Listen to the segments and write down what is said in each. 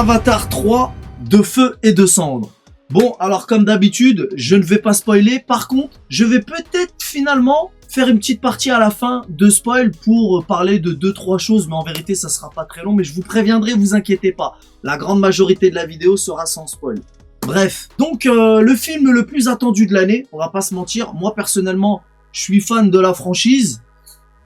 Avatar 3 de feu et de cendre. Bon, alors comme d'habitude, je ne vais pas spoiler. Par contre, je vais peut-être finalement faire une petite partie à la fin de spoil pour parler de 2-3 choses. Mais en vérité, ça sera pas très long. Mais je vous préviendrai, vous inquiétez pas. La grande majorité de la vidéo sera sans spoil. Bref, donc le film le plus attendu de l'année, on va pas se mentir. Moi, personnellement, je suis fan de la franchise.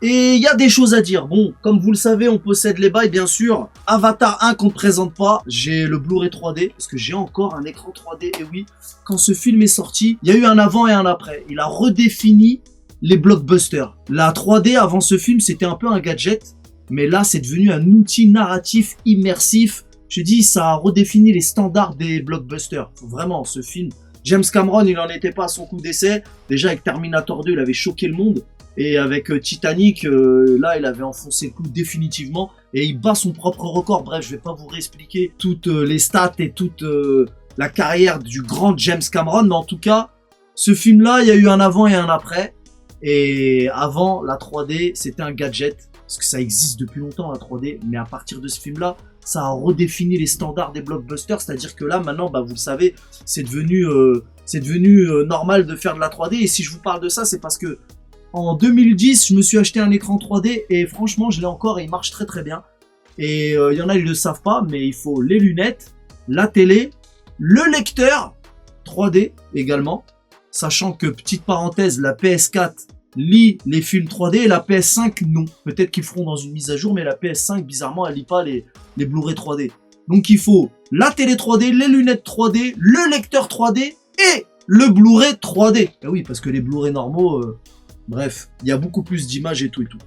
Et il y a des choses à dire. Bon, comme vous le savez, on possède les bails, bien sûr. Avatar 1 qu'on ne présente pas. J'ai le Blu-ray 3D, parce que j'ai encore un écran 3D. Et oui, quand ce film est sorti, il y a eu un avant et un après. Il a redéfini les blockbusters. La 3D, avant ce film, c'était un peu un gadget. Mais là, c'est devenu un outil narratif immersif. Je dis, ça a redéfini les standards des blockbusters. Vraiment, ce film. James Cameron, il n'en était pas à son coup d'essai. Déjà, avec Terminator 2, il avait choqué le monde. Et avec Titanic, là, il avait enfoncé le clou définitivement. Et il bat son propre record. Bref, je vais pas vous réexpliquer toutes les stats et toute la carrière du grand James Cameron. Mais en tout cas, ce film-là, il y a eu un avant et un après. Et avant, la 3D, c'était un gadget. Parce que ça existe depuis longtemps, la 3D. Mais à partir de ce film-là, ça a redéfini les standards des blockbusters. C'est-à-dire que là, maintenant, bah, vous le savez, c'est devenu normal de faire de la 3D. Et si je vous parle de ça, c'est parce que en 2010, je me suis acheté un écran 3D et franchement, je l'ai encore et il marche très très bien. Et il y en a, ils ne le savent pas, mais il faut les lunettes, la télé, le lecteur 3D également. Sachant que, petite parenthèse, la PS4 lit les films 3D et la PS5 non. Peut-être qu'ils feront dans une mise à jour, mais la PS5, bizarrement, elle lit pas les Blu-ray 3D. Donc il faut la télé 3D, les lunettes 3D, le lecteur 3D et le Blu-ray 3D. Et oui, parce que les Blu-ray normaux... Bref, il y a beaucoup plus d'images et tout et tout.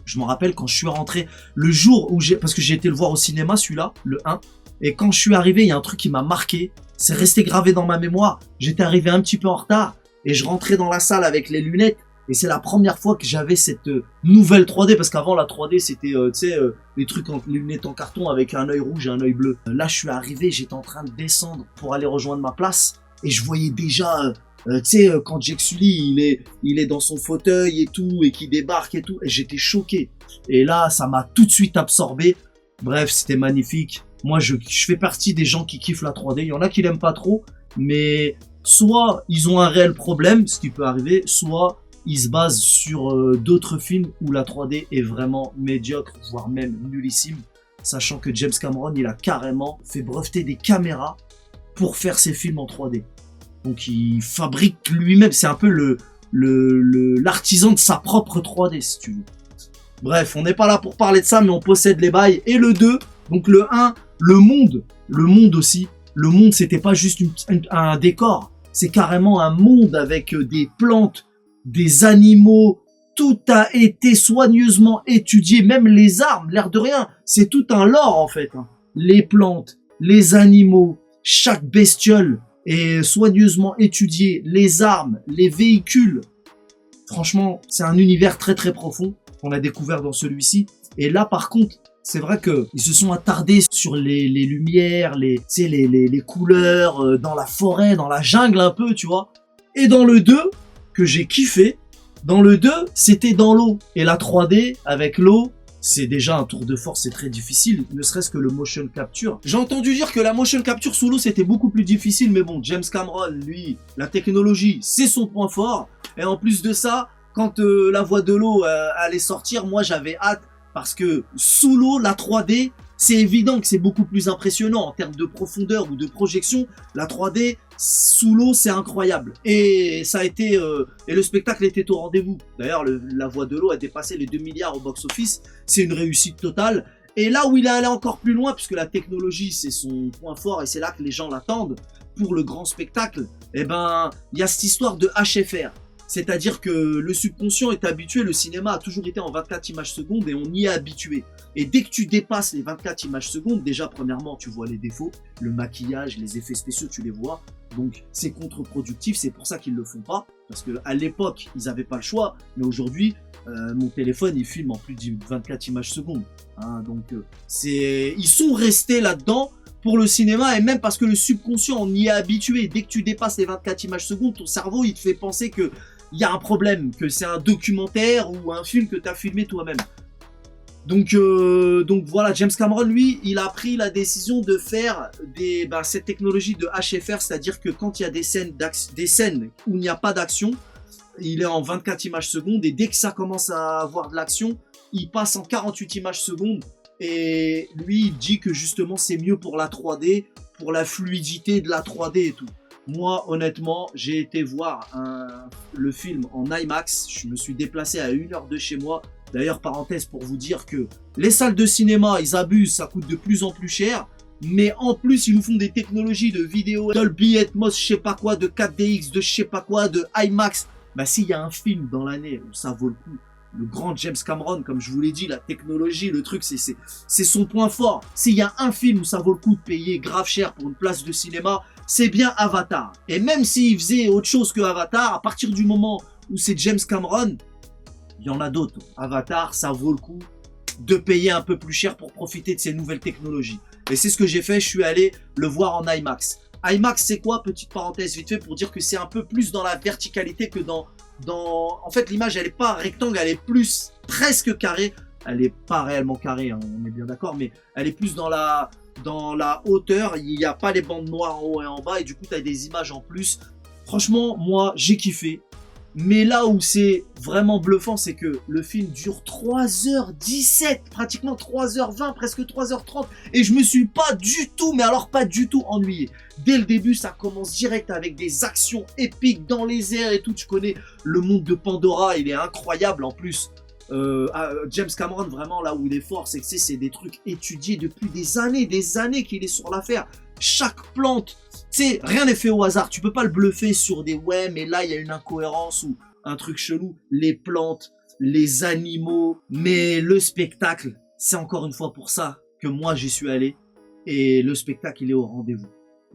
Je me rappelle quand je suis rentré, le jour où parce que j'ai été le voir au cinéma, celui-là, le 1. Et quand je suis arrivé, il y a un truc qui m'a marqué. C'est resté gravé dans ma mémoire. J'étais arrivé un petit peu en retard. Et je rentrais dans la salle avec les lunettes. Et c'est la première fois que j'avais cette nouvelle 3D. Parce qu'avant, la 3D, c'était, tu sais, les trucs, les lunettes en carton avec un œil rouge et un œil bleu. Là, je suis arrivé, j'étais en train de descendre pour aller rejoindre ma place. Et je voyais déjà... tu sais, quand Jake Sully, il est dans son fauteuil et tout, et qui débarque et tout, et j'étais choqué. Et là, ça m'a tout de suite absorbé. Bref, c'était magnifique. Moi, je fais partie des gens qui kiffent la 3D. Il y en a qui l'aiment pas trop, mais soit ils ont un réel problème, ce qui peut arriver, soit ils se basent sur d'autres films où la 3D est vraiment médiocre, voire même nullissime. Sachant que James Cameron, il a carrément fait breveter des caméras pour faire ses films en 3D. Donc il fabrique lui-même, c'est un peu l'artisan de sa propre 3D si tu veux. Bref, on n'est pas là pour parler de ça, mais on possède les bails. Et le 2, donc le 1, le monde aussi. Le monde, c'était pas juste un décor, c'est carrément un monde avec des plantes, des animaux. Tout a été soigneusement étudié, même les armes, l'air de rien. C'est tout un lore en fait. Les plantes, les animaux, chaque bestiole et soigneusement étudié, les armes, les véhicules. Franchement, c'est un univers très très profond qu'on a découvert dans celui-ci. Et là, par contre, c'est vrai que ils se sont attardés sur les lumières, les couleurs, dans la forêt, dans la jungle un peu, tu vois. Et dans le 2, que j'ai kiffé, dans le 2, c'était dans l'eau. Et la 3D, avec l'eau, c'est déjà un tour de force, c'est très difficile, ne serait-ce que le motion capture. J'ai entendu dire que la motion capture sous l'eau, c'était beaucoup plus difficile, mais bon, James Cameron, lui, la technologie, c'est son point fort. Et en plus de ça, quand la voix de l'eau allait sortir, moi, j'avais hâte, parce que sous l'eau, la 3D, c'est évident que c'est beaucoup plus impressionnant en termes de profondeur ou de projection. La 3D, sous l'eau, c'est incroyable. Et ça a été, et le spectacle était au rendez-vous. D'ailleurs, la voix de l'eau a dépassé les 2 milliards au box-office. C'est une réussite totale. Et là où il est allé encore plus loin, puisque la technologie, c'est son point fort et c'est là que les gens l'attendent pour le grand spectacle, eh ben, il y a cette histoire de HFR. C'est-à-dire que le subconscient est habitué, le cinéma a toujours été en 24 images secondes et on y est habitué. Et dès que tu dépasses les 24 images secondes, déjà premièrement tu vois les défauts, le maquillage, les effets spéciaux tu les vois, donc c'est contre-productif, c'est pour ça qu'ils le font pas, parce qu'à l'époque ils avaient pas le choix, mais aujourd'hui mon téléphone il filme en plus de 24 images secondes, hein, donc ils sont restés là-dedans pour le cinéma, et même parce que le subconscient on y est habitué, dès que tu dépasses les 24 images secondes, ton cerveau il te fait penser que il y a un problème, que c'est un documentaire ou un film que tu as filmé toi-même. Donc voilà, James Cameron, lui, il a pris la décision de faire cette technologie de HFR, c'est-à-dire que quand il y a des scènes où il n'y a pas d'action, il est en 24 images secondes, et dès que ça commence à avoir de l'action, il passe en 48 images secondes, et lui, il dit que justement, c'est mieux pour la 3D, pour la fluidité de la 3D et tout. Moi, honnêtement, j'ai été voir le film en IMAX, je me suis déplacé à 1 heure de chez moi. D'ailleurs, parenthèse pour vous dire que les salles de cinéma, ils abusent, ça coûte de plus en plus cher. Mais en plus, ils nous font des technologies de vidéo, Dolby Atmos, je sais pas quoi, de 4DX, de je sais pas quoi, de IMAX. Bah s'il y a un film dans l'année où ça vaut le coup, le grand James Cameron, comme je vous l'ai dit, la technologie, le truc, c'est son point fort. S'il y a un film où ça vaut le coup de payer grave cher pour une place de cinéma, c'est bien Avatar. Et même s'il faisait autre chose que Avatar, à partir du moment où c'est James Cameron, il y en a d'autres. Avatar, ça vaut le coup de payer un peu plus cher pour profiter de ces nouvelles technologies. Et c'est ce que j'ai fait, je suis allé le voir en IMAX. IMAX, c'est quoi? Petite parenthèse vite fait pour dire que c'est un peu plus dans la verticalité que dans... En fait, l'image, elle est pas rectangle, elle est plus presque carrée. Elle est pas réellement carrée, hein, on est bien d'accord, mais elle est plus dans la hauteur. Il n'y a pas les bandes noires en haut et en bas, et du coup, tu as des images en plus. Franchement, moi, j'ai kiffé. Mais là où c'est vraiment bluffant, c'est que le film dure 3h17, pratiquement 3h20, presque 3h30. Et je me suis pas du tout, mais alors pas du tout ennuyé. Dès le début, ça commence direct avec des actions épiques dans les airs et tout. Tu connais le monde de Pandora, il est incroyable en plus. James Cameron, vraiment là où il est fort, c'est que c'est des trucs étudiés depuis des années qu'il est sur l'affaire. Chaque plante, tu sais, rien n'est fait au hasard. Tu peux pas le bluffer sur des ouais, mais là il y a une incohérence ou un truc chelou. Les plantes, les animaux, mais le spectacle, c'est encore une fois pour ça que moi j'y suis allé. Et le spectacle, il est au rendez-vous.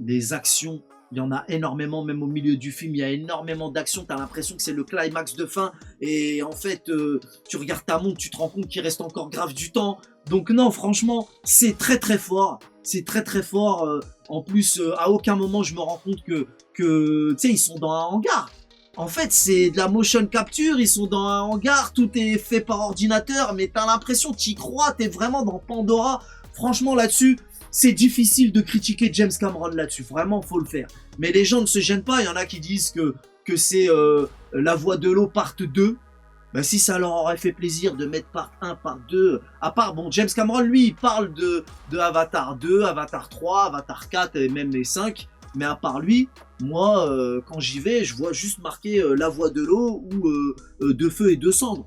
Les actions, il y en a énormément, même au milieu du film, il y a énormément d'actions. T'as l'impression que c'est le climax de fin. Et en fait, tu regardes ta montre, tu te rends compte qu'il reste encore grave du temps. Donc non, franchement, c'est très très fort. C'est très très fort. En plus, à aucun moment, je me rends compte que tu sais, ils sont dans un hangar. En fait, c'est de la motion capture, ils sont dans un hangar, tout est fait par ordinateur, mais t'as l'impression, t'y crois, t'es vraiment dans Pandora. Franchement, là-dessus, c'est difficile de critiquer James Cameron là-dessus, vraiment, faut le faire. Mais les gens ne se gênent pas, il y en a qui disent que c'est La Voix de l'eau part 2. Ben, si ça leur aurait fait plaisir de mettre part 1, part 2, à part, bon, James Cameron, lui, il parle de Avatar 2, Avatar 3, Avatar 4 et même les 5, mais à part lui, moi, quand j'y vais, je vois juste marqué La Voix de l'eau ou De Feu et de Cendres.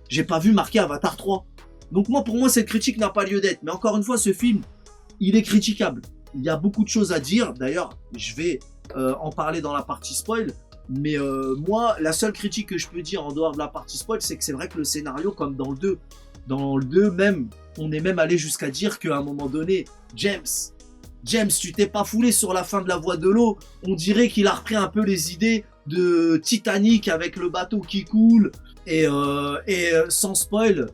J'ai pas vu marqué Avatar 3. Donc moi, pour moi, cette critique n'a pas lieu d'être. Mais encore une fois, ce film, il est critiquable. Il y a beaucoup de choses à dire. D'ailleurs, je vais en parler dans la partie spoil. Mais moi, la seule critique que je peux dire en dehors de la partie spoil, c'est que c'est vrai que le scénario, comme dans le 2 même, on est même allé jusqu'à dire qu'à un moment donné, James, tu t'es pas foulé sur la fin de La Voix de l'eau. On dirait qu'il a repris un peu les idées de Titanic avec le bateau qui coule. Et sans spoil,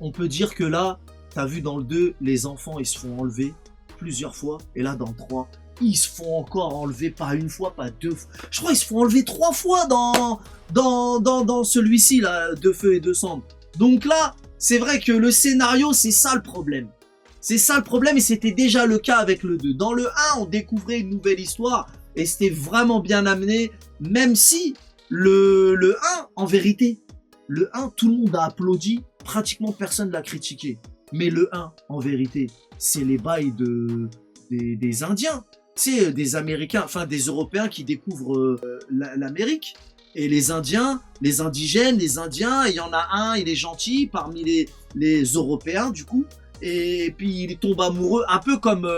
on peut dire que là, t'as vu dans le 2, les enfants, ils se font enlever plusieurs fois. Et là, dans le 3, ils se font encore enlever, pas une fois, pas deux fois. Je crois qu'ils se font enlever 3 fois dans celui-ci, là, De Feu et de Cendres. Donc là, c'est vrai que le scénario, c'est ça le problème. C'est ça le problème, et c'était déjà le cas avec le 2. Dans le 1, on découvrait une nouvelle histoire, et c'était vraiment bien amené, même si le 1, en vérité, le 1, tout le monde a applaudi, pratiquement personne l'a critiqué. Mais le 1, en vérité, c'est les bails des Indiens. C'est des Américains, enfin des Européens qui découvrent l'Amérique. Et les Indiens, les indigènes, les Indiens, il y en a un, il est gentil parmi les Européens du coup. Et puis il tombe amoureux, un peu comme...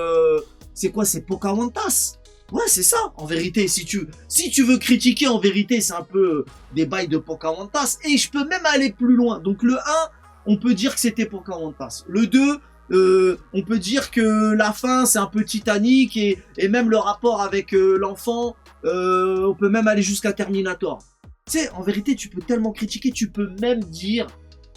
c'est quoi, c'est Pocahontas? Ouais, c'est ça, en vérité. Si tu veux critiquer, en vérité, c'est un peu des bails de Pocahontas. Et je peux même aller plus loin. Donc le 1, on peut dire que c'était Pocahontas. Le 2... on peut dire que la fin c'est un peu Titanic et même le rapport avec l'enfant, on peut même aller jusqu'à Terminator. Tu sais, en vérité, tu peux tellement critiquer, tu peux même dire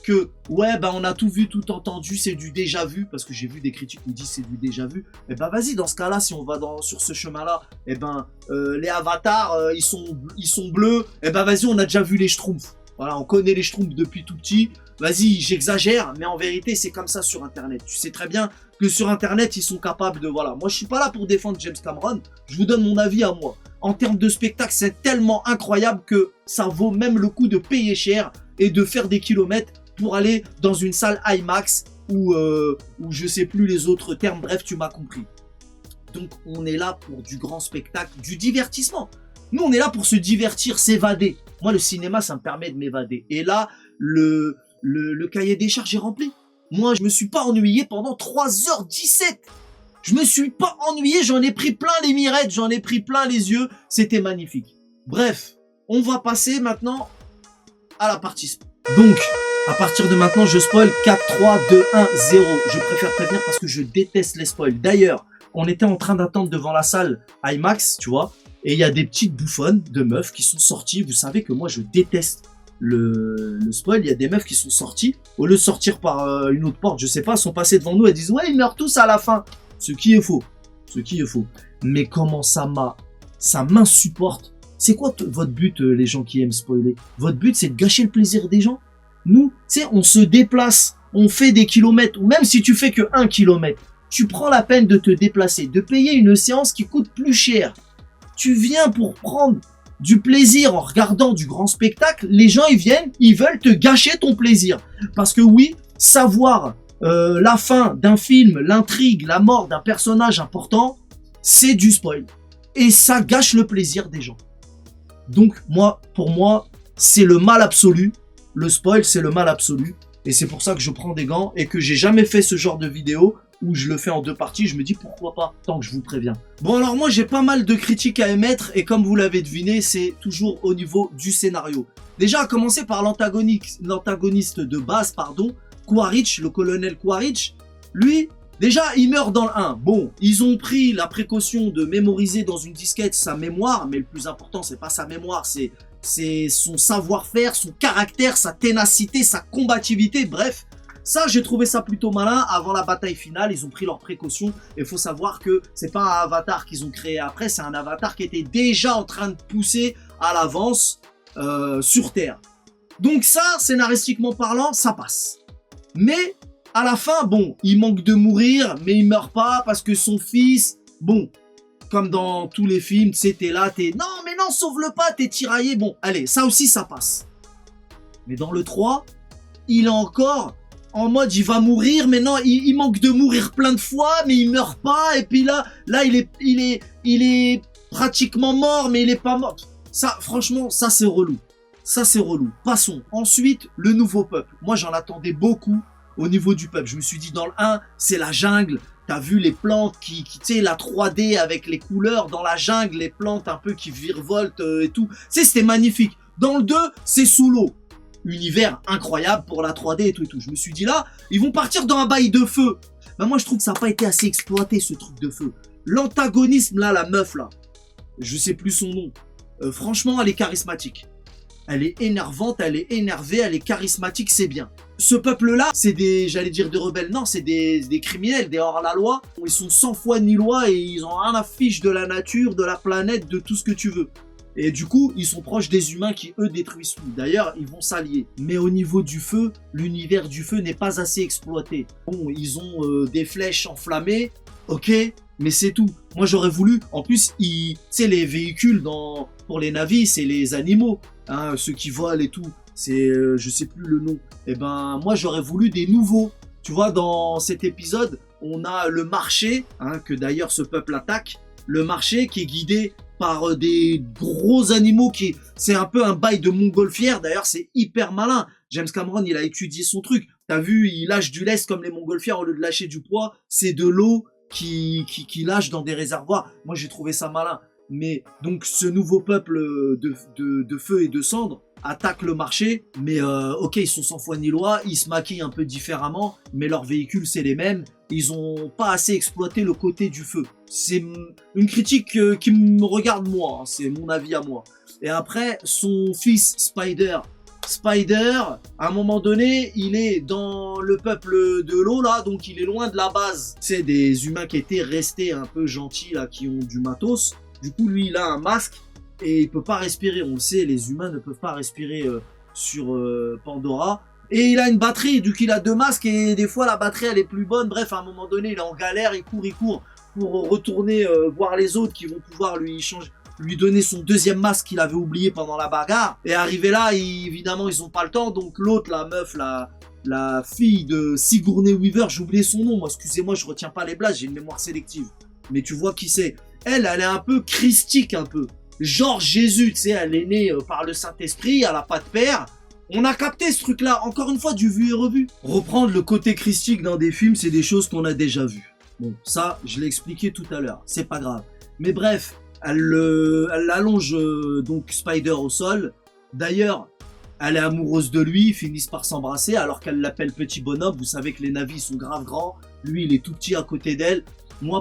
que ouais, bah on a tout vu, tout entendu, c'est du déjà vu, parce que j'ai vu des critiques qui disent c'est du déjà vu. Et bah vas-y, dans ce cas-là, si on va sur ce chemin-là, et ben les avatars, ils sont bleus, et bah vas-y, on a déjà vu les Schtroumpfs. Voilà, on connaît les Schtroumpfs depuis tout petit. vas-y, j'exagère, mais en vérité, c'est comme ça sur Internet. Tu sais très bien que sur Internet, ils sont capables de... Voilà, moi, je suis pas là pour défendre James Cameron. Je vous donne mon avis à moi. En termes de spectacle, c'est tellement incroyable que ça vaut même le coup de payer cher et de faire des kilomètres pour aller dans une salle IMAX ou je sais plus les autres termes. Bref, tu m'as compris. Donc, on est là pour du grand spectacle, du divertissement. Nous, on est là pour se divertir, s'évader. Moi, le cinéma, ça me permet de m'évader. Et là, le cahier des charges est rempli. Moi, je me suis pas ennuyé pendant 3h17. Je me suis pas ennuyé, j'en ai pris plein les mirettes, j'en ai pris plein les yeux. C'était magnifique. Bref, on va passer maintenant à la partie spoil. Donc, à partir de maintenant, je spoil 4, 3, 2, 1, 0. Je préfère prévenir parce que je déteste les spoils. D'ailleurs, on était en train d'attendre devant la salle IMAX, tu vois, et il y a des petites bouffonnes de meufs qui sont sorties. Vous savez que moi, je déteste le spoil. Il y a des meufs qui sont sorties, au lieu de sortir par une autre porte, je sais pas, sont passées devant nous et disent « Ouais, ils meurent tous à la fin !» Ce qui est faux. Ce qui est faux. Mais comment ça m'insupporte. C'est quoi votre but, les gens qui aiment spoiler? Votre but, c'est de gâcher le plaisir des gens? Nous, tu sais, on se déplace, on fait des kilomètres, ou même si tu fais que 1 kilomètre, tu prends la peine de te déplacer, de payer une séance qui coûte plus cher. Tu viens pour prendre du plaisir en regardant du grand spectacle. Les gens, ils viennent, ils veulent te gâcher ton plaisir. Parce que oui, savoir la fin d'un film, l'intrigue, la mort d'un personnage important, c'est du spoil. Et ça gâche le plaisir des gens. Donc, pour moi, c'est le mal absolu. Le spoil, c'est le mal absolu. Et c'est pour ça que je prends des gants et que j'ai jamais fait ce genre de vidéo où je le fais en 2 parties. Je me dis pourquoi pas, tant que je vous préviens. Bon, alors moi, j'ai pas mal de critiques à émettre. Et comme vous l'avez deviné, c'est toujours au niveau du scénario. Déjà, à commencer par l'antagoniste de base, pardon, Quaritch, le colonel Quaritch. Lui, déjà, il meurt dans le 1. Bon, ils ont pris la précaution de mémoriser dans une disquette sa mémoire. Mais le plus important, c'est pas sa mémoire, c'est son savoir-faire, son caractère, sa ténacité, sa combativité, bref. Ça, j'ai trouvé ça plutôt malin. Avant la bataille finale, ils ont pris leurs précautions. Et il faut savoir que c'est pas un avatar qu'ils ont créé après, c'est un avatar qui était déjà en train de pousser à l'avance sur Terre. Donc ça, scénaristiquement parlant, ça passe. Mais à la fin, bon, il manque de mourir, mais il meurt pas parce que son fils, bon, comme dans tous les films, tu sais, t'es là, non, mais non, sauve-le pas, t'es tiraillé. Bon, allez, ça aussi, ça passe. Mais dans le 3, il est encore en mode, il va mourir, mais non, il manque de mourir plein de fois, mais il meurt pas. Et puis là, il est pratiquement mort, mais il est pas mort. Ça, franchement, ça, c'est relou. Ça, c'est relou. Passons. Ensuite, le nouveau peuple. Moi, j'en attendais beaucoup au niveau du peuple. Je me suis dit, dans le 1, c'est la jungle. T'as vu les plantes qui tu sais, la 3D avec les couleurs dans la jungle, les plantes un peu qui virevoltent et tout. Tu sais, c'était magnifique. Dans le 2, c'est sous l'eau. Univers incroyable pour la 3D et tout et tout. Je me suis dit là, ils vont partir dans un bail de feu. Ben moi, je trouve que ça n'a pas été assez exploité, ce truc de feu. L'antagonisme, là, la meuf, là, je sais plus son nom. Franchement, elle est charismatique. Elle est énervante, elle est énervée, elle est charismatique, c'est bien. Ce peuple-là, c'est des, j'allais dire des rebelles, non, c'est des criminels, des hors-la-loi. Ils sont sans foi ni loi et ils ont rien à fiche de la nature, de la planète, de tout ce que tu veux. Et du coup, ils sont proches des humains qui, eux, détruisent tout. D'ailleurs, ils vont s'allier. Mais au niveau du feu, l'univers du feu n'est pas assez exploité. Bon, ils ont des flèches enflammées, ok, mais c'est tout. Moi, j'aurais voulu, en plus, tu sais, les véhicules pour les navires, c'est les animaux. Hein, ceux qui volent et tout, c'est, je sais plus le nom. Et ben, moi, j'aurais voulu des nouveaux. Tu vois, dans cet épisode, on a le marché, hein, que d'ailleurs ce peuple attaque. Le marché qui est guidé par des gros animaux c'est un peu un bail de montgolfière. D'ailleurs, c'est hyper malin. James Cameron, il a étudié son truc. T'as vu, il lâche du lest comme les montgolfières au lieu de lâcher du poids. C'est de l'eau qui lâche dans des réservoirs. Moi, j'ai trouvé ça malin. Mais donc, ce nouveau peuple de feu et de cendres attaque le marché. Mais ok, ils sont sans foi ni loi. Ils se maquillent un peu différemment. Mais leurs véhicules, c'est les mêmes. Ils ont pas assez exploité le côté du feu. C'est une critique qui me regarde moi, hein, c'est mon avis à moi. Et après, son fils Spider, à un moment donné, il est dans le peuple de l'eau là, donc il est loin de la base. C'est des humains qui étaient restés un peu gentils là, qui ont du matos. Du coup, lui, il a un masque et il peut pas respirer. On le sait, les humains ne peuvent pas respirer sur Pandora. Et il a une batterie, du coup il a 2 masques et des fois la batterie elle est plus bonne. Bref, à un moment donné, il est en galère, il court pour retourner voir les autres qui vont pouvoir lui donner son 2e masque qu'il avait oublié pendant la bagarre. Et arrivé là, évidemment, ils ont pas le temps. Donc l'autre, la meuf, la fille de Sigourney Weaver, j'ai oublié son nom, moi, excusez-moi, je retiens pas les blagues, j'ai une mémoire sélective. Mais tu vois qui c'est. Elle est un peu christique, un peu. Genre Jésus, tu sais, elle est née par le Saint-Esprit, elle a pas de père. On a capté ce truc-là, encore une fois, du vu et revu. Reprendre le côté christique dans des films, c'est des choses qu'on a déjà vues. Bon, ça, je l'ai expliqué tout à l'heure, c'est pas grave. Mais bref, elle allonge donc Spider au sol. D'ailleurs, elle est amoureuse de lui, ils finissent par s'embrasser alors qu'elle l'appelle petit bonhomme. Vous savez que les navis sont grave grands, lui il est tout petit à côté d'elle.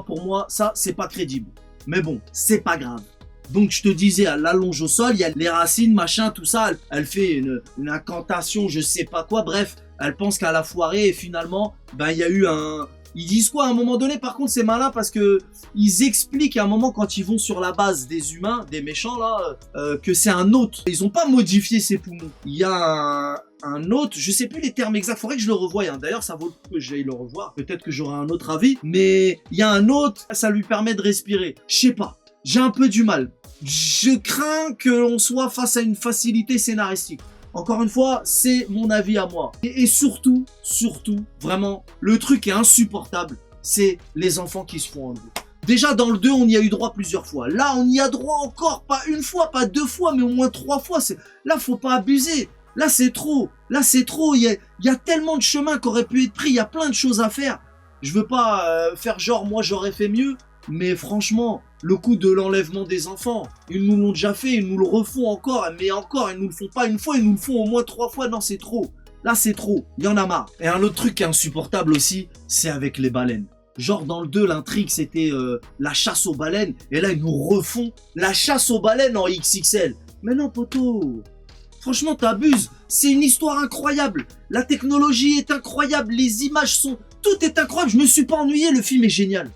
Pour moi, ça, c'est pas crédible. Mais bon, c'est pas grave. Donc je te disais, elle l'allonge au sol, il y a les racines, machin, tout ça, elle fait une incantation, je sais pas quoi, bref, elle pense qu'elle a foiré et finalement, il y a eu un... Ils disent quoi à un moment donné? Par contre, c'est malin parce que ils expliquent à un moment quand ils vont sur la base des humains, des méchants là, que c'est un hôte. Ils ont pas modifié ses poumons. Il y a un hôte, je sais plus les termes exacts, faudrait que je le revoie. Hein. D'ailleurs, ça vaut le coup que j'aille le revoir. Peut-être que j'aurai un autre avis, mais il y a un hôte, ça lui permet de respirer. Je sais pas, j'ai un peu du mal. Je crains que l'on soit face à une facilité scénaristique. Encore une fois, c'est mon avis à moi. Et surtout, vraiment, le truc est insupportable, c'est les enfants qui se font enlever. Déjà, dans le 2, on y a eu droit plusieurs fois. Là, on y a droit encore, pas une fois, pas 2 fois, mais au moins 3 fois. Là, faut pas abuser. Là, c'est trop. Il y a tellement de chemins qui auraient pu être pris. Il y a plein de choses à faire. Je veux pas faire genre, moi, j'aurais fait mieux. Mais franchement, le coup de l'enlèvement des enfants, ils nous l'ont déjà fait, ils nous le refont encore, mais encore, ils nous le font pas une fois, ils nous le font au moins 3 fois, non c'est trop. Là c'est trop, il y en a marre. Et un autre truc qui est insupportable aussi, c'est avec les baleines. Genre dans le 2, l'intrigue c'était la chasse aux baleines, et là ils nous refont la chasse aux baleines en XXL. Mais non poto, franchement t'abuses, c'est une histoire incroyable, la technologie est incroyable, les images sont... Tout est incroyable, je me suis pas ennuyé, le film est génial.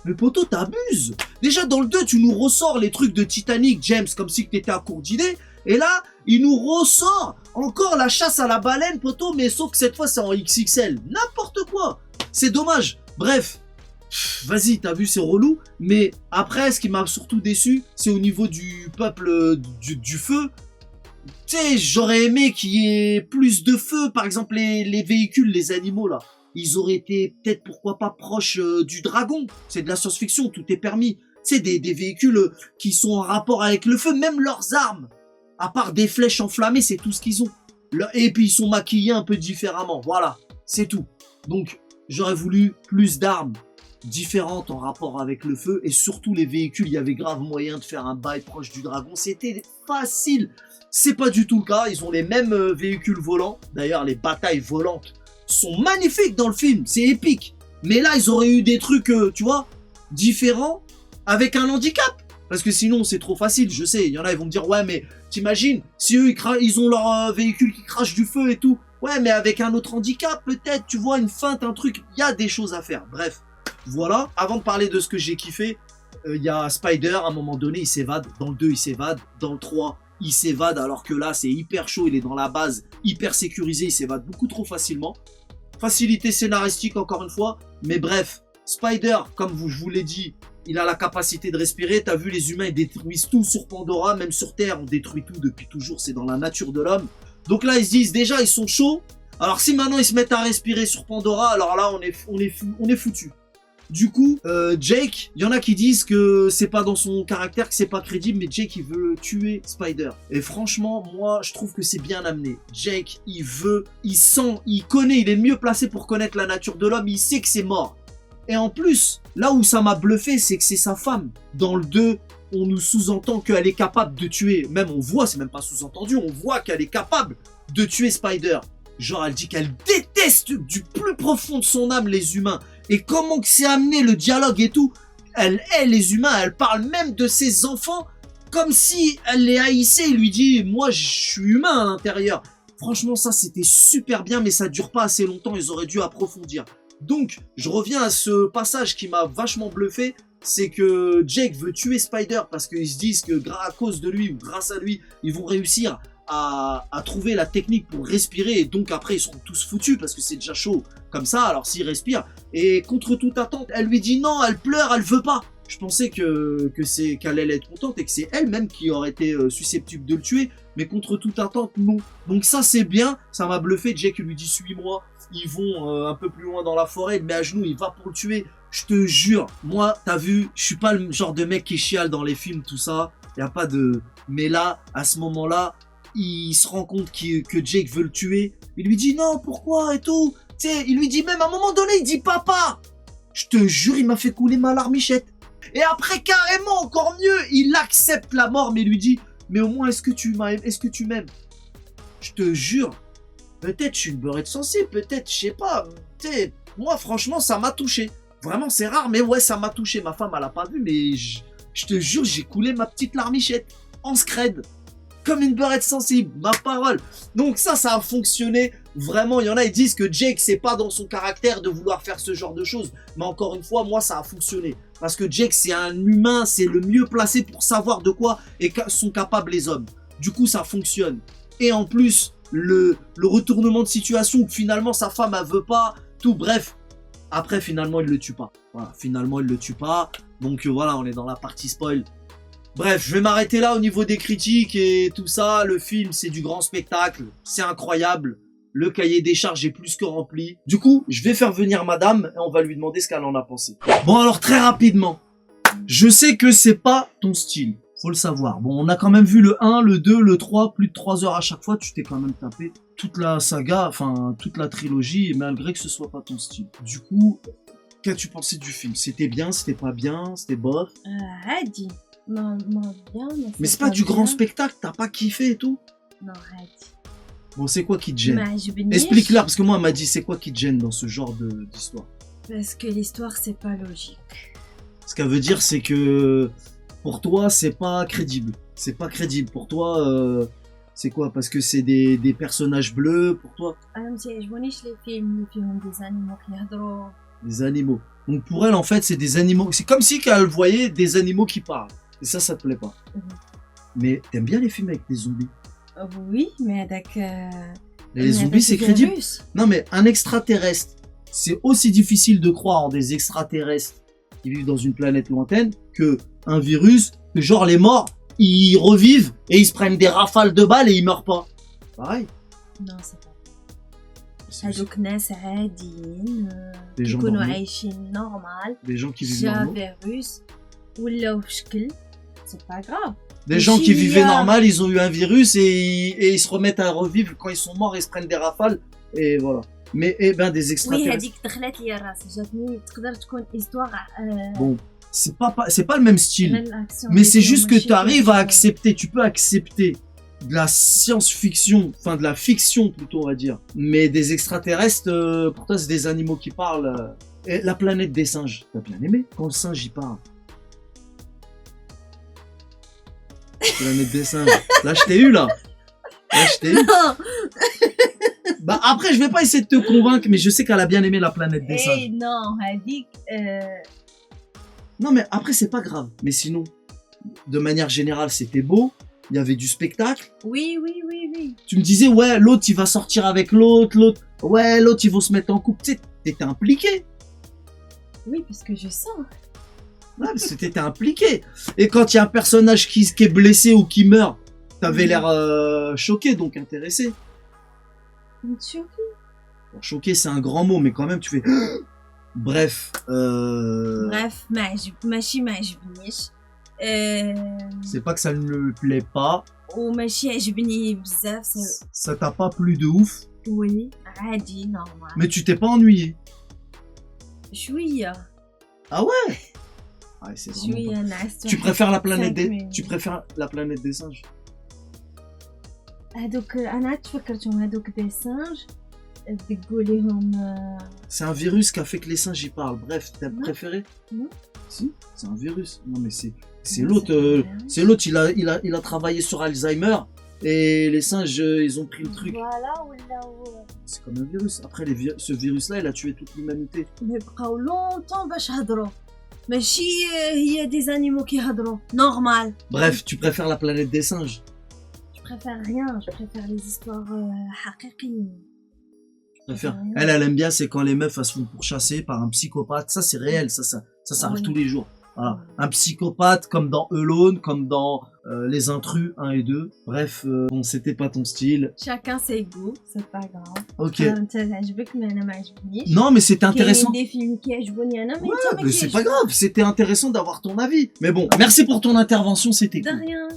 Mais poto, t'abuses. Déjà dans le 2, tu nous ressors les trucs de Titanic, James, comme si t'étais à court d'idées. Et là, il nous ressort encore la chasse à la baleine, poto, mais sauf que cette fois, c'est en XXL. N'importe quoi. C'est dommage. Bref, vas-y, t'as vu, c'est relou. Mais après, ce qui m'a surtout déçu, c'est au niveau du peuple du feu. Tu sais, j'aurais aimé qu'il y ait plus de feu. Par exemple, les véhicules, les animaux, là. Ils auraient été peut-être, pourquoi pas, proches du dragon. C'est de la science-fiction, tout est permis. C'est des véhicules qui sont en rapport avec le feu, même leurs armes. À part des flèches enflammées, c'est tout ce qu'ils ont. Et puis ils sont maquillés un peu différemment, voilà, c'est tout. Donc, j'aurais voulu plus d'armes différentes en rapport avec le feu. Et surtout les véhicules, il y avait grave moyen de faire un bail proche du dragon. C'était facile. C'est pas du tout le cas, ils ont les mêmes véhicules volants. D'ailleurs, les batailles volantes sont magnifiques dans le film, c'est épique. Mais là, ils auraient eu des trucs, tu vois, différents, avec un handicap. Parce que sinon, c'est trop facile, je sais. Il y en a, ils vont me dire, ouais, mais t'imagines, si eux, ils ont leur véhicule qui crache du feu et tout. Ouais, mais avec un autre handicap, peut-être, tu vois, une feinte, un truc. Il y a des choses à faire. Bref, voilà. Avant de parler de ce que j'ai kiffé, il y a Spider, à un moment donné, il s'évade. Dans le 2, il s'évade. Dans le 3, il s'évade, alors que là, c'est hyper chaud. Il est dans la base, hyper sécurisé. Il s'évade beaucoup trop facilement. Facilité scénaristique encore une fois, mais bref, Spider, comme je vous l'ai dit, il a la capacité de respirer. T'as vu, les humains ils détruisent tout sur Pandora, même sur Terre, on détruit tout depuis toujours, c'est dans la nature de l'homme. Donc là, ils se disent déjà, ils sont chauds. Alors si maintenant ils se mettent à respirer sur Pandora, alors là, on est foutu. Du coup, Jake, il y en a qui disent que c'est pas dans son caractère, que c'est pas crédible, mais Jake, il veut tuer Spider. Et franchement, moi, je trouve que c'est bien amené. Jake, il sent, il connaît, il est le mieux placé pour connaître la nature de l'homme, il sait que c'est mort. Et en plus, là où ça m'a bluffé, c'est que c'est sa femme. Dans le 2, on nous sous-entend qu'elle est capable de tuer, même on voit, c'est même pas sous-entendu, on voit qu'elle est capable de tuer Spider. Genre, elle dit qu'elle déteste du plus profond de son âme les humains. Et comment que c'est amené le dialogue et tout. Elle hait les humains, elle parle même de ses enfants comme si elle les haïssait. Il lui dit, moi je suis humain à l'intérieur. Franchement, ça c'était super bien, mais ça dure pas assez longtemps, ils auraient dû approfondir. Donc, je reviens à ce passage qui m'a vachement bluffé. C'est que Jake veut tuer Spider parce qu'ils se disent que à cause de lui ou grâce à lui, ils vont réussir à trouver la technique pour respirer, et donc après ils seront tous foutus parce que c'est déjà chaud comme ça, alors s'ils respirent, et contre toute attente, elle lui dit non, elle pleure, elle veut pas. Je pensais qu'elle allait être contente et que c'est elle-même qui aurait été susceptible de le tuer, mais contre toute attente, non. Donc ça c'est bien, ça m'a bluffé. Jake lui dit suis-moi, ils vont un peu plus loin dans la forêt, il met à genoux, il va pour le tuer. Je te jure, moi, t'as vu, je suis pas le genre de mec qui chiale dans les films, tout ça, y a pas de... Mais là, à ce moment-là, il se rend compte que Jake veut le tuer, il lui dit non, pourquoi et tout. Tu sais, il lui dit même à un moment donné, il dit papa. Je te jure, il m'a fait couler ma larmichette. Et après, carrément, encore mieux, il accepte la mort, mais il lui dit mais au moins, est-ce que tu m'aimes? Je te jure, peut-être je suis une beurrette sensible, peut-être, je sais pas. Tu sais, moi, franchement, ça m'a touché. Vraiment, c'est rare, mais ouais, ça m'a touché. Ma femme, elle a pas vu, mais je te jure, j'ai coulé ma petite larmichette en scred. Comme une beurrette sensible, ma parole. Donc ça a fonctionné. Vraiment, il y en a, ils disent que Jake, c'est pas dans son caractère de vouloir faire ce genre de choses. Mais encore une fois, moi, ça a fonctionné. Parce que Jake, c'est un humain, c'est le mieux placé pour savoir de quoi sont capables les hommes. Du coup, ça fonctionne. Et en plus, le retournement de situation où finalement sa femme, elle veut pas, tout, bref. Après, finalement, il le tue pas. Voilà, finalement, il le tue pas. Donc voilà, on est dans la partie spoil. Bref, je vais m'arrêter là au niveau des critiques et tout ça. Le film, c'est du grand spectacle. C'est incroyable. Le cahier des charges est plus que rempli. Du coup, je vais faire venir madame et on va lui demander ce qu'elle en a pensé. Bon, alors très rapidement. Je sais que c'est pas ton style. Faut le savoir. Bon, on a quand même vu le 1, le 2, le 3, plus de 3 heures à chaque fois. Tu t'es quand même tapé toute la saga, enfin, toute la trilogie, malgré que ce soit pas ton style. Du coup, qu'as-tu pensé du film? C'était bien, c'était pas bien, c'était bof? عادي ما bien Mais c'est pas du grand spectacle, t'as pas kiffé et tout? non عادي Bon, c'est quoi qui te gêne? ما عجبنيش Explique-leur, parce que moi, elle m'a dit, c'est quoi qui te gêne dans ce genre d'histoire? parce que l'histoire c'est pas logique. Ce qu'elle veut dire, c'est que pour toi, c'est pas crédible. C'est pas crédible. Pour toi, c'est quoi? Parce que c'est des personnages bleus, pour toi? انا ما تعجبونيش les films اللي فيهم des animaux qui يهضروا. Des animaux. Donc pour elle, en fait, c'est des animaux. C'est comme si qu'elle voyait des animaux qui parlent. Et ça te plaît pas. Mais t'aimes bien les films avec des zombies? Oui, mais هذاك Les zombies, c'est crédible. Non, mais un extraterrestre, c'est aussi difficile de croire en des extraterrestres qui vivent dans une planète lointaine que un virus, que genre les morts, ils revivent et ils se prennent des rafales de balles et ils meurent pas. Pareil. Non, c'est pas. هذوك ناس عاديين Des gens يكونوا normaux. عايشين نورمال Des gens qui vivent جا normal. فيروس ولاو في شكل سي با غراف. Des gens qui Chimia. vivaient normal, ils ont eu un virus et ils se remettent à revivre quand ils sont morts, ils se prennent des rafales et voilà. Mais eh ben des وي extraterrestres. هذيك دخلت لي الراس جاتني تقدر تكون histoire Bon, c'est pas le même style. غير l'action Mais c'est اللي juste que ماشي tu arrives à كيف- accepter, tu peux accepter de la science-fiction, enfin de la fiction plutôt on va dire. Mais des extraterrestres, pour toi c'est des animaux qui parlent. Et la planète des singes, t'as bien aimé quand le singe y parle? Planète des singes. Là je t'ai eu là. Là je t'ai eu. Non. Bah après je vais pas essayer de te convaincre, mais je sais qu'elle a bien aimé la planète des singes. Eh non, هذيك Non mais après c'est pas grave. Mais sinon, de manière générale c'était beau. Il y avait du spectacle. oui oui oui oui. Tu me disais, ouais, l'autre, il va sortir avec l'autre, ouais, l'autre, ils vont se mettre en couple. Tu sais, t'étais impliqué. Oui, parce que je sens. Ouais, parce que t'étais impliqué. Et quand il y a un personnage qui est blessé ou qui meurt, t'avais l'air choqué, donc intéressé. Une survie. Bon, choqué, c'est un grand mot, mais quand même, tu fais... Bref. Bref, ماشي ما عجبنيش. C'est pas que ça ne me plaît pas. وماشي عجبني بزاف. Ça t'a pas plu de ouf. Oui, عادي normal. Mais tu t'es pas ennuyé. شوية Ah ouais? Ouais, c'est vraiment شوية pas... نعست. Tu préfères la planète 5 des... minutes. Tu préfères la planète des singes? هادوك أنا تفكرتهم هادوك دي سانج دقوا ليهم. C'est un virus qui a fait que les singes y parlent. Bref, t'as Non. préféré? Non. Si, c'est un virus. Non mais c'est Non, l'autre. c'est pas un virus. C'est l'autre. Il a travaillé sur Alzheimer et les singes ils ont pris le truc. Voilà ولاو C'est comme un virus. Après ce virus-là, il a tué toute l'humanité. بقاو لونطون باش هضروا. ماشي هي دي زانيمو كيهضروا نورمال. Bref, tu préfères la planète des singes. Je préfère rien, je préfère les histoires haqiqi. Elle aime bien, c'est quand les meufs elles se font pourchasser par un psychopathe. Ça, c'est réel, ça arrive Oui. tous les jours. Voilà. Un psychopathe, comme dans Alone, comme dans Les Intrus 1 et 2. Bref, bon, c'était pas ton style. Chacun ses goûts, c'est pas grave. Ok. انت تعجبك ما انا ما عجبنيش. Non, mais c'était intéressant. كاين des films كيعجبوني انا ما Ouais, انت ما mais c'est pas كيعجبوكش. grave, c'était intéressant d'avoir ton avis. Mais bon, merci pour ton intervention, c'était De cool. rien.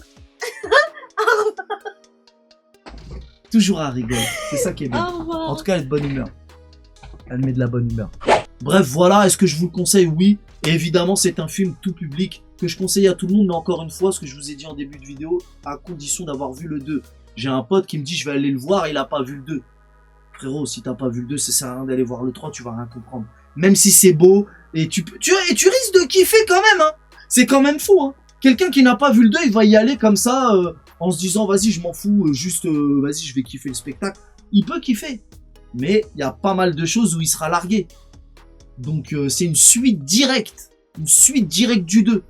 Toujours à rigoler, c'est ça qui est bien. Au revoir. En tout cas, elle est de bonne humeur. Elle met de la bonne humeur. Bref, voilà, est-ce que je vous le conseille? Oui. Et évidemment, c'est un film tout public que je conseille à tout le monde, mais encore une fois, ce que je vous ai dit en début de vidéo, à condition d'avoir vu le 2. J'ai un pote qui me dit, je vais aller le voir, il a pas vu le 2. Frérot, si t'as pas vu le 2, ça sert à rien d'aller voir le 3, tu vas rien comprendre. Même si c'est beau, et tu risques de kiffer quand même, hein. C'est quand même fou, hein. Quelqu'un qui n'a pas vu le 2, il va y aller comme ça, en se disant, vas-y, je m'en fous, vas-y, je vais kiffer le spectacle. Il peut kiffer. Mais il y a pas mal de choses où il sera largué. Donc c'est une suite directe. Une suite directe du 2.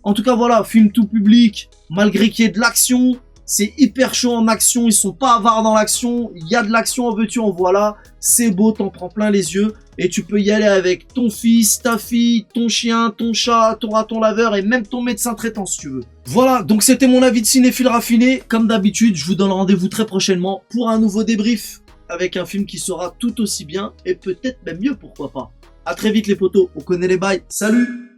En tout cas, voilà, film tout public, malgré qu'il y ait de l'action, c'est hyper chaud en action, ils sont pas avares dans l'action, il y a de l'action, en veux-tu, en voilà, c'est beau, t'en prends plein les yeux, et tu peux y aller avec ton fils, ta fille, ton chien, ton chat, ton raton laveur, et même ton médecin traitant si tu veux. Voilà, donc c'était mon avis de cinéphile raffiné, comme d'habitude, je vous donne rendez-vous très prochainement pour un nouveau débrief, avec un film qui sera tout aussi bien, et peut-être même mieux, pourquoi pas. À très vite les potos, on connaît les bails, salut!